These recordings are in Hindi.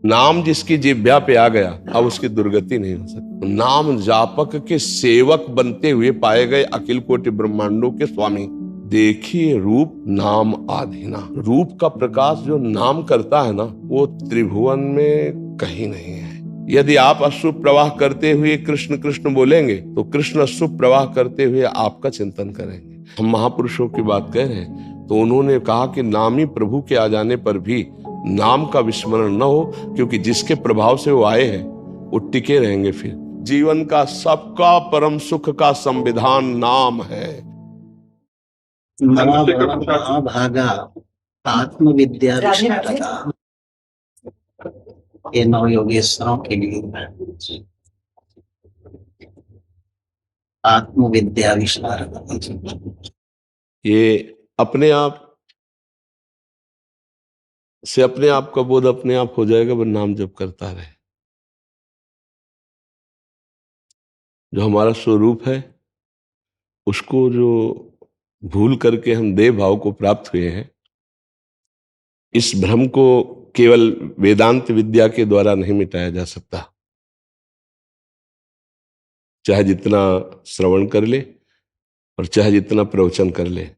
नाम जिसकी जिह्वा पे आ गया अब उसकी दुर्गति नहीं हो सकती। नाम जापक के सेवक बनते हुए पाए गए अखिल कोटि ब्रह्मांडों के स्वामी। देखिए रूप नाम आधीना। रूप का प्रकाश जो नाम करता है ना, वो त्रिभुवन में कहीं नहीं है। यदि आप अश्रु प्रवाह करते हुए कृष्ण कृष्ण बोलेंगे तो कृष्ण अश्रु प्रवाह करते हुए आपका चिंतन करेंगे। हम महापुरुषों की बात कह रहे हैं तो उन्होंने कहा कि नामी प्रभु के आ जाने पर भी नाम का विस्मरण न हो, क्योंकि जिसके प्रभाव से वो आए हैं वो टिके रहेंगे। फिर जीवन का सबका परम सुख का संविधान नाम है। महाभागा आत्मविद्या ये नव योगेश्वरों के लिए आत्मविद्या विशारद। ये अपने आप से अपने आप का बोध अपने आप हो जाएगा, वह नाम जप करता रहे। जो हमारा स्वरूप है उसको जो भूल करके हम देह भाव को प्राप्त हुए हैं, इस भ्रम को केवल वेदांत विद्या के द्वारा नहीं मिटाया जा सकता। चाहे जितना श्रवण कर ले और चाहे जितना प्रवचन कर ले,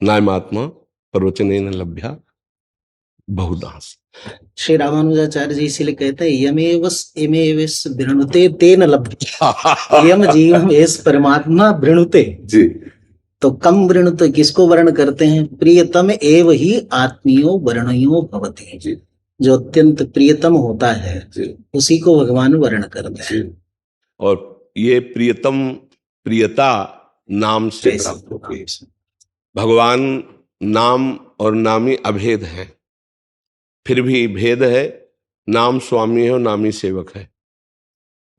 नायमात्मा प्रवचनेन लभ्या बहुदास। श्री रामानुजाचार्य जी इसीलिए कहते हैं यमेवस वृणुते तेन लभ्य। यम जीवम एस परमात्मा वृणुते जी। तो कम वृणुत किसको वर्ण करते हैं? प्रियतम एव ही आत्मीयो वर्णयो भवति। जो अत्यंत प्रियतम होता है उसी को भगवान वर्ण करते हैं। और ये प्रियतम प्रियता नाम से प्राप्त होती है। भगवान नाम और नामी अभेद है, फिर भी भेद है। नाम स्वामी है और नामी सेवक है।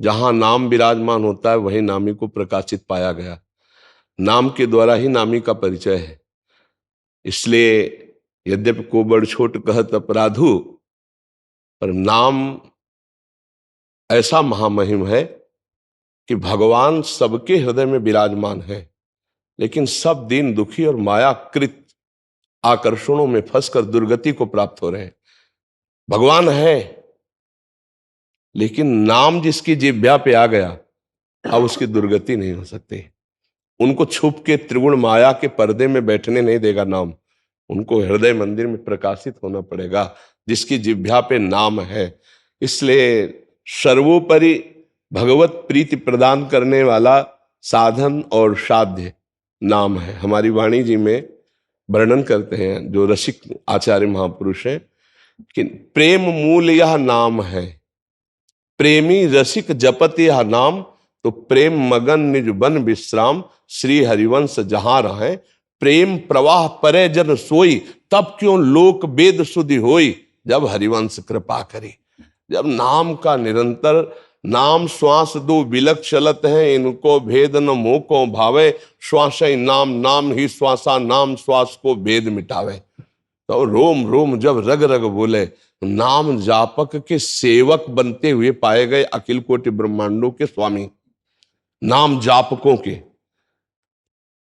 जहां नाम विराजमान होता है वहीं नामी को प्रकाशित पाया गया। नाम के द्वारा ही नामी का परिचय है। इसलिए यद्यपि को बड़ छोट कहत अपराधु, पर नाम ऐसा महामहिम है कि भगवान सबके हृदय में विराजमान है, लेकिन सब दीन दुखी और मायाकृत आकर्षणों में फंसकर दुर्गति को प्राप्त हो रहे हैं। भगवान है, लेकिन नाम जिसकी जिह्वा पे आ गया अब उसकी दुर्गति नहीं हो सकती। उनको छुप के त्रिगुण माया के पर्दे में बैठने नहीं देगा नाम। उनको हृदय मंदिर में प्रकाशित होना पड़ेगा, जिसकी जिह्वा पे नाम है। इसलिए सर्वोपरि भगवत प्रीति प्रदान करने वाला साधन और साध्य नाम है। हमारी वाणी जी में वर्णन करते हैं जो रसिक आचार्य महापुरुष हैं कि प्रेम मूल यह नाम है, प्रेमी रसिक जपत यह नाम, तो प्रेम मगन निज बन विश्राम, श्री हरिवंश जहां रहे। प्रेम प्रवाह परे जन सोई, तब क्यों लोक वेद सुधि होई, जब हरिवंश कृपा करी। जब नाम का निरंतर नाम श्वास दो बिलक चलत है, इनको भेद न मोह को भावे, श्वास नाम नाम ही श्वासा, नाम श्वास को भेद मिटावे। तो रोम रोम जब रग रग बोले, नाम जापक के सेवक बनते हुए पाए गए अखिल कोटि ब्रह्मांडों के स्वामी। नाम जापकों के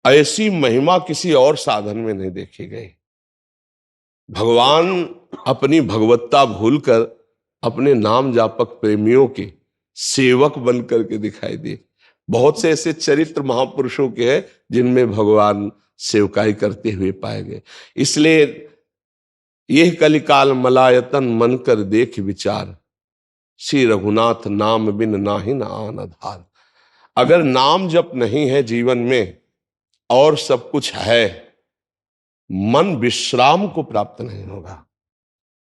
ऐसी महिमा किसी और साधन में नहीं देखी गई। भगवान अपनी भगवत्ता भूलकर अपने नाम जापक प्रेमियों के सेवक बन करके दिखाई दिए। बहुत से ऐसे चरित्र महापुरुषों के हैं जिनमें भगवान सेवकाई करते हुए पाए गए। इसलिए यह कलिकाल मलायतन मन कर देख विचार, श्री रघुनाथ नाम बिन नाहि न आन आधार। अगर नाम जप नहीं है जीवन में और सब कुछ है, मन विश्राम को प्राप्त नहीं होगा।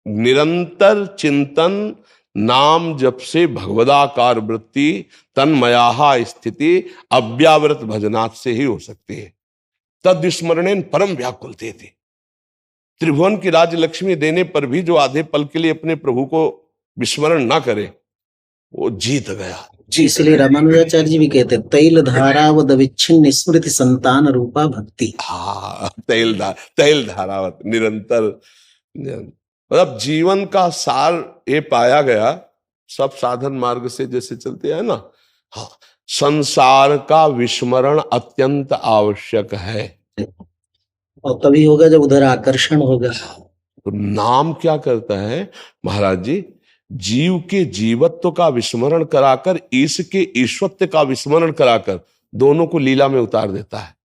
निरंतर चिंतन नाम जप से भगवदाकार वृत्ति तन्मयाहा स्थिति अव्यावृत भजनाथ से ही हो सकती है। तद विस्मरणेन परम व्याकुलते थे। त्रिभुवन की राज्य लक्ष्मी देने पर भी जो आधे पल के लिए अपने प्रभु को विस्मरण ना करे, वो जीत गया। जी, इसलिए रामानुजाचार्य जी भी कहते तैल धारावत विच्छिन्न स्मृति संतान रूपा भक्ति। हाँ, तैल धारावत निरंतर। मतलब जीवन का सार ये पाया गया। सब साधन मार्ग से जैसे चलते हैं ना, हाँ, संसार का विस्मरण अत्यंत आवश्यक है। और तभी होगा जब उधर आकर्षण होगा। तो नाम क्या करता है महाराज जी? जीव के जीवत्व का विस्मरण कराकर ईश के ईश्वत्व का विस्मरण कराकर दोनों को लीला में उतार देता है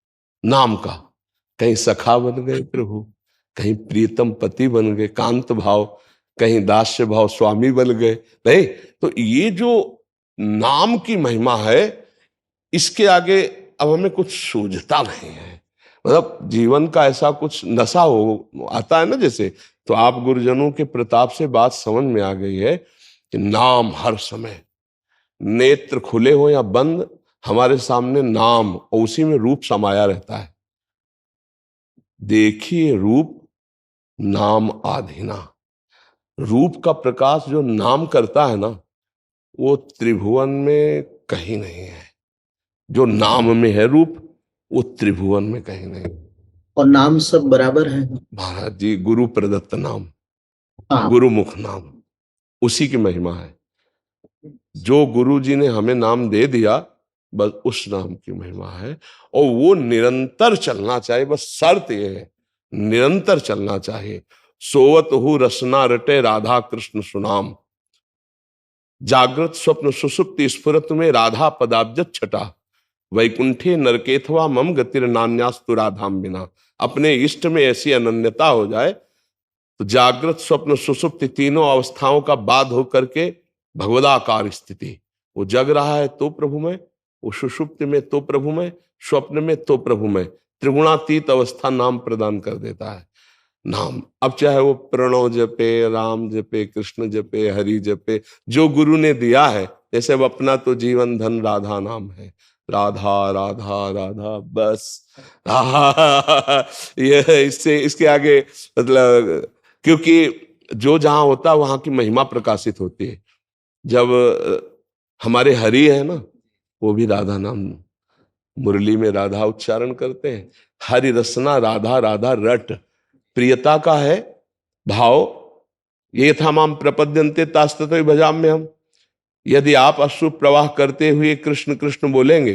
नाम का। कहीं सखा बन गए प्रभु, कहीं प्रीतम पति बन गए कांत भाव, कहीं दास्य भाव स्वामी बन गए। नहीं तो ये जो नाम की महिमा है इसके आगे अब हमें कुछ सूझता नहीं है। मतलब जीवन का ऐसा कुछ नशा हो आता है ना जैसे, तो आप गुरुजनों के प्रताप से बात समझ में आ गई है कि नाम हर समय, नेत्र खुले हो या बंद, हमारे सामने नाम और उसी में रूप समाया रहता है। देखिए रूप नाम आधीना, रूप का प्रकाश जो नाम करता है ना वो त्रिभुवन में कहीं नहीं है। जो नाम में है रूप वो त्रिभुवन में कहीं नहीं। और नाम सब बराबर है महाराज जी, गुरु प्रदत्त नाम, हाँ। गुरुमुख नाम, उसी की महिमा है। जो गुरु जी ने हमें नाम दे दिया बस उस नाम की महिमा है और वो निरंतर चलना चाहिए। बस शर्त ये है निरंतर चलना चाहिए। सोवत हु रसना रटे राधा कृष्ण सुनाम, जागृत स्वप्न सुसुप्ति स्फुरत में राधा पदाब्जत छटा, वैकुंठे नरकेथवा मम गतिर नान्यास्तु राधाम बिना। अपने इष्ट में ऐसी अनन्यता हो जाए तो जागृत स्वप्न सुसुप्ति तीनों अवस्थाओं का बाध होकर के भगवदाकार स्थिति, वो जग रहा है तो प्रभु में, वो सुषुप्ति में तो प्रभु में, स्वप्न में तो प्रभु में, त्रिगुणातीत अवस्था नाम प्रदान कर देता है। नाम अब चाहे वो प्रणव जपे, राम जपे, कृष्ण जपे, हरि जपे, जो गुरु ने दिया है। जैसे अब अपना तो जीवन धन राधा नाम है, राधा राधा राधा बस ये इससे इसके आगे मतलब, क्योंकि जो जहां होता है वहां की महिमा प्रकाशित होती है। जब हमारे हरि है ना वो भी राधा नाम, मुरली में राधा उच्चारण करते हैं, हरि रसना राधा राधा रट, प्रियता का है भाव। ये था माम प्रपद्यन्ते तास्ततो भजाम में हम, यदि आप अश्रु प्रवाह करते हुए कृष्ण कृष्ण बोलेंगे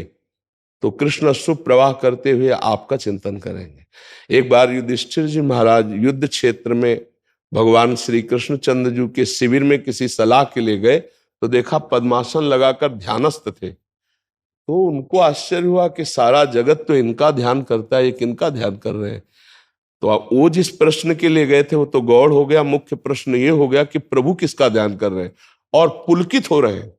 तो कृष्ण अश्रु प्रवाह करते हुए आपका चिंतन करेंगे। एक बार युधिष्ठिर जी महाराज युद्ध क्षेत्र में भगवान श्री कृष्णचंद्र जी के शिविर में किसी सलाह के लिए गए तो देखा पद्मासन लगाकर ध्यानस्थ थे। तो उनको आश्चर्य हुआ कि सारा जगत तो इनका ध्यान करता है, ये किनका ध्यान कर रहे हैं। तो वो जिस प्रश्न के लिए गए थे वो तो गौड़ हो गया, मुख्य प्रश्न ये हो गया कि प्रभु किसका ध्यान कर रहे हैं, और पुलकित हो रहे हैं,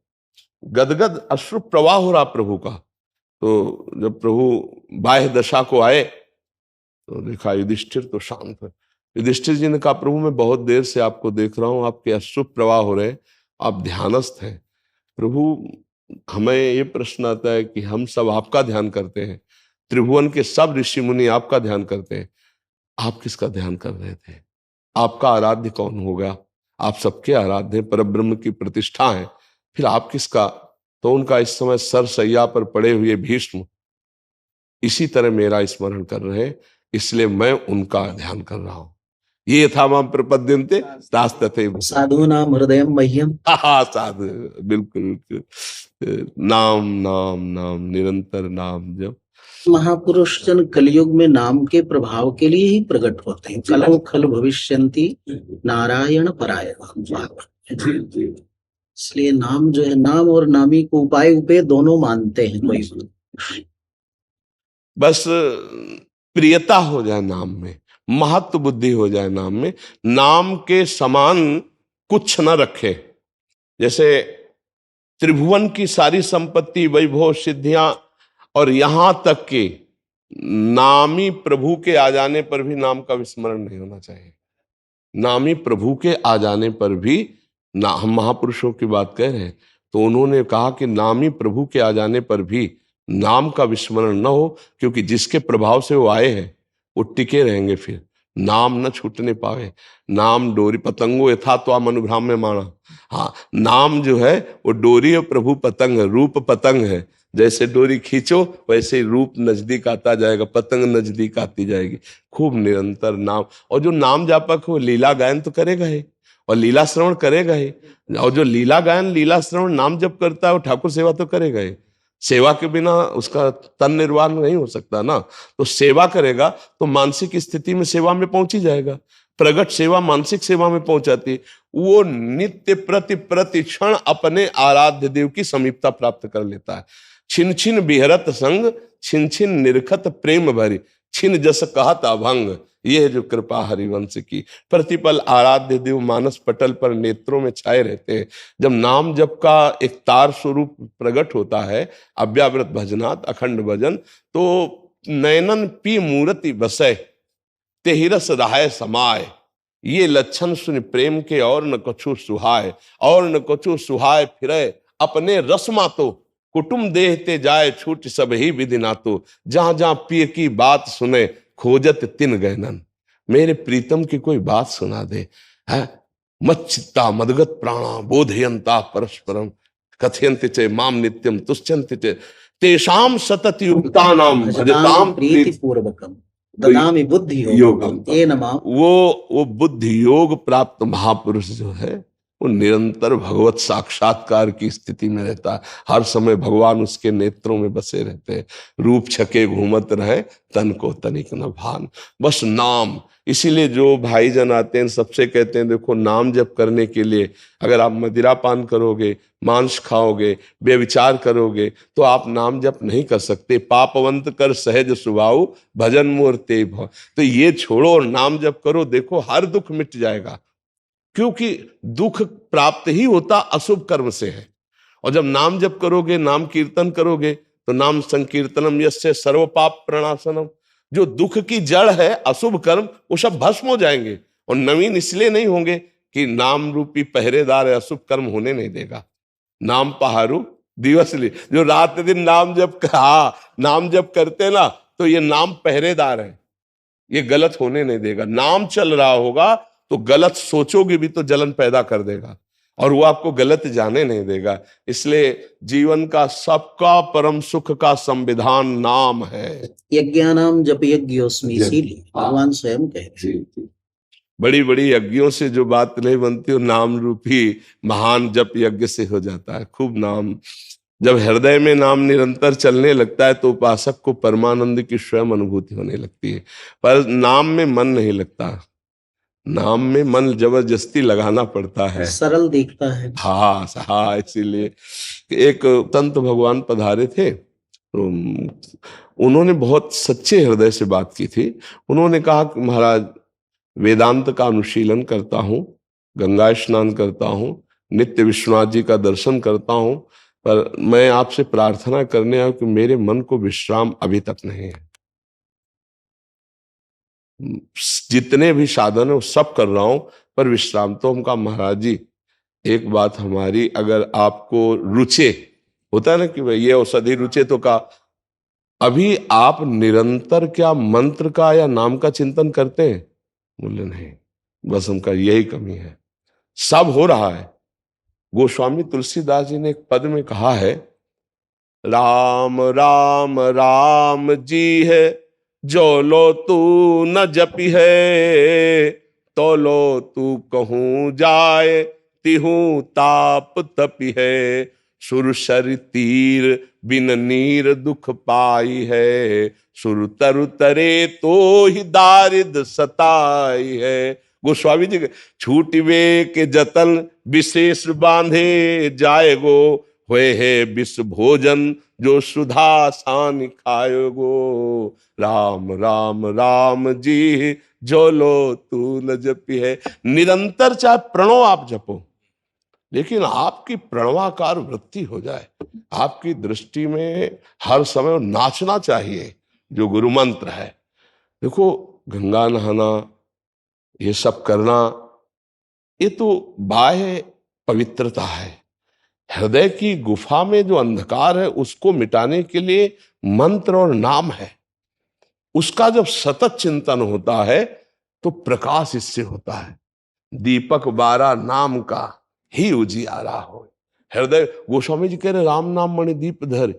गदगद अश्रु प्रवाह हो रहा प्रभु का। तो जब प्रभु बाह्य दशा को आए तो देखा युधिष्ठिर तो शांत है। युधिष्ठिर जी ने कहा प्रभु मैं बहुत देर से आपको देख रहा हूं, आपके अश्रु प्रवाह हो रहे हैं, आप ध्यानस्थ हैं। प्रभु हमें ये प्रश्न आता है कि हम सब आपका ध्यान करते हैं, त्रिभुवन के सब ऋषि मुनि आपका ध्यान करते हैं, आप किसका ध्यान कर रहे थे? आपका आराध्य कौन होगा? आप सबके आराध्य परब्रह्म की प्रतिष्ठा है, फिर आप किसका? तो उनका इस समय सरसैया पर पड़े हुए भीष्म इसी तरह मेरा स्मरण कर रहे हैं, इसलिए मैं उनका ध्यान कर रहा हूं। ये था मां प्रपद्यन्ते तास्तथे साधूनाम हृदयम मह्यम। साधु, बिल्कुल बिल्कुल। नाम नाम नाम, निरंतर नाम जप। महापुरुष जन कलयुग में नाम के प्रभाव के लिए ही प्रकट होते हैं। कलम खल भविष्यन्ति नारायण परायण। इसलिए नाम जो है, नाम और नामी को उपाय उपे दोनों मानते हैं। कोई बस प्रियता हो जाए नाम में, महत्व बुद्धि हो जाए नाम में, नाम के समान कुछ न रखे। जैसे त्रिभुवन की सारी संपत्ति, वैभव, सिद्धियां और यहां तक कि नामी प्रभु के आ जाने पर भी नाम का विस्मरण नहीं होना चाहिए। नामी प्रभु के आ जाने पर भी ना, हम महापुरुषों की बात कह रहे हैं तो उन्होंने कहा कि नामी प्रभु के आ जाने पर भी नाम का विस्मरण न हो, क्योंकि जिसके प्रभाव से वो आए हैं वो टिके रहेंगे, फिर नाम न छूटने पावे। नाम डोरी पतंगो यथा त्वाम अनुभ्राम्य माणा। हाँ, नाम जो है वो डोरी और प्रभु पतंग है, रूप पतंग है। जैसे डोरी खींचो वैसे ही रूप नजदीक आता जाएगा, पतंग नजदीक आती जाएगी। खूब निरंतर नाम, और जो नाम जापक हो लीला गायन तो करेगा ही और लीला श्रवण करेगा ही, और जो लीला गायन लीला श्रवण नाम जप करता है वो ठाकुर सेवा तो करेगा ही। सेवा के बिना उसका तन निर्वाह नहीं हो सकता ना, तो सेवा करेगा तो मानसिक स्थिति में सेवा में पहुंच ही जाएगा। प्रगट सेवा मानसिक सेवा में पहुंचाती है, वो नित्य प्रति क्षण अपने आराध्य देव की समीपता प्राप्त कर लेता है। छिन छिन बिहरत संग, छिन छिन निरखत प्रेम भरी, छिन जस कहत अभंग, ये है जो कृपा हरिवंश की। प्रतिपल आराध्य देव मानस पटल पर नेत्रों में छाए रहते हैं। जब नाम जप का एक तार स्वरूप प्रकट होता है, अव्यावृत भजनात् अखंड भजन, तो नयनन पी मूर्ति बसै तेहिरस रहाय समाय, ये लक्षण सुन प्रेम के और न कछु सुहाय, और न कछु सुहाय फिरे अपने रसमा तो, कुटुम देहते जाए छूट सब ही विधि नातो, जहां जहां पिय की बात सुने खोजत तिन गैनन। मेरे प्रीतम की कोई बात सुना दे, है मच्चित्ता मदगत प्राणा बोधयंता परस्परम, कथयन्ति च माम नित्यम तुष्यन्ति च तेषाम सतत युक्तानाम भजताम प्रीति पूर्वकम ददामि बुद्धि योगम तेन माम। वो बुद्धि योग प्राप्त महापुरुष जो है वो निरंतर भगवत साक्षात्कार की स्थिति में रहता है। हर समय भगवान उसके नेत्रों में बसे रहते हैं। रूप छके घूमत रहे तन को तनिक न भान, बस नाम। इसीलिए जो भाई जन आते हैं सबसे कहते हैं देखो नाम जप करने के लिए अगर आप मदिरा पान करोगे, मांस खाओगे, व्यभिचार करोगे तो आप नाम जप नहीं कर सकते। पापवंत कर सहज सुभाऊ भजन मूर्ते भव, तो ये छोड़ो और नाम जप करो, देखो हर दुख मिट जाएगा। क्योंकि दुख प्राप्त ही होता अशुभ कर्म से है। और जब नाम जप करोगे, नाम कीर्तन करोगे तो नाम संकीर्तनम यस्य सर्व पाप प्रणाशनम, जो दुख की जड़ है अशुभ कर्म वो सब भस्म हो जाएंगे। और नवीन इसलिए नहीं होंगे कि नाम रूपी पहरेदार अशुभ कर्म होने नहीं देगा। नाम पहारू दिवसली, जो रात दिन नाम जप करते ना तो ये नाम पहरेदार है, ये गलत होने नहीं देगा। नाम चल रहा होगा तो गलत सोचोगे भी तो जलन पैदा कर देगा और वो आपको गलत जाने नहीं देगा। इसलिए जीवन का सबका परम सुख का संविधान नाम है। यज्ञानाम जप यज्ञोस्मि, इसीलिए भगवान स्वयं कहते हैं। बड़ी बड़ी यज्ञों से जो बात नहीं बनती वो नाम रूपी महान जप यज्ञ से हो जाता है। खूब नाम, जब हृदय में नाम निरंतर चलने लगता है तो उपासक को परमानंद की स्वयं अनुभूति होने लगती है। पर नाम में मन नहीं लगता, नाम में मन जबरदस्ती लगाना पड़ता है, सरल दिखता है। हाँ, इसीलिए एक संत भगवान पधारे थे तो उन्होंने बहुत सच्चे हृदय से बात की थी। उन्होंने कहा कि महाराज वेदांत का अनुशीलन करता हूँ, गंगा स्नान करता हूँ, नित्य विश्वनाथ जी का दर्शन करता हूँ, पर मैं आपसे प्रार्थना करने आया कि मेरे मन को विश्राम अभी तक नहीं है। जितने भी साधन है वो सब कर रहा हूं पर विश्राम तो हमका महाराज जी एक बात हमारी, अगर आपको रुचे होता है ना कि भाई ये औषधि रुचे तो का अभी आप निरंतर क्या मंत्र का या नाम का चिंतन करते हैं? बोले नहीं, बस हमका यही कमी है। सब हो रहा है। गोस्वामी तुलसीदास जी ने एक पद में कहा है, राम राम राम जी है जो लो तू न जपी है, तो लो तू कहूं जाए तिहू ताप तपी है, सुरसर तीर बिन नीर दुख पाई है, सुर तरु तरे तो ही दारिद सताई है। गोस्वामी जी छूटवे के जतन विशेष बांधे जाएगो, हुए है विश्व भोजन जो सुधा सान खाएगो, राम राम राम जी जो लो तू न जपी है। निरंतर चाहे प्रणव आप जपो, लेकिन आपकी प्रणवाकार वृत्ति हो जाए, आपकी दृष्टि में हर समय नाचना चाहिए जो गुरु मंत्र है। देखो गंगा नहाना, ये सब करना, ये तो बाह्य पवित्रता है। हृदय की गुफा में जो अंधकार है उसको मिटाने के लिए मंत्र और नाम है। उसका जब सतत चिंतन होता है तो प्रकाश इससे होता है। दीपक बारा नाम का ही उजियारा हो हृदय। गोस्वामी जी कह रहे राम नाम मणि दीप धर,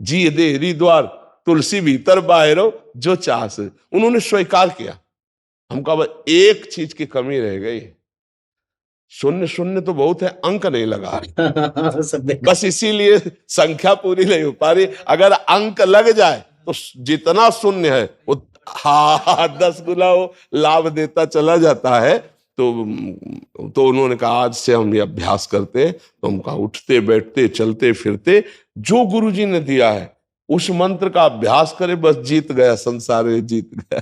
जी दे हरिद्वार तुलसी भीतर बाहरो जो चास। उन्होंने स्वीकार किया। हम कहा एक चीज की कमी रह गई, शून्य शून्य तो बहुत है, अंक नहीं लगा रहे। बस इसीलिए संख्या पूरी नहीं हो पा रही। अगर अंक लग जाए तो जितना शून्य है वो हाँ 10 गुना वो लाभ देता चला जाता है। तो उन्होंने कहा आज से हम ये अभ्यास करते हैं। तो हम कहा उठते बैठते चलते फिरते जो गुरुजी ने दिया है उस मंत्र का अभ्यास करे, बस जीत गया, संसार में जीत गया।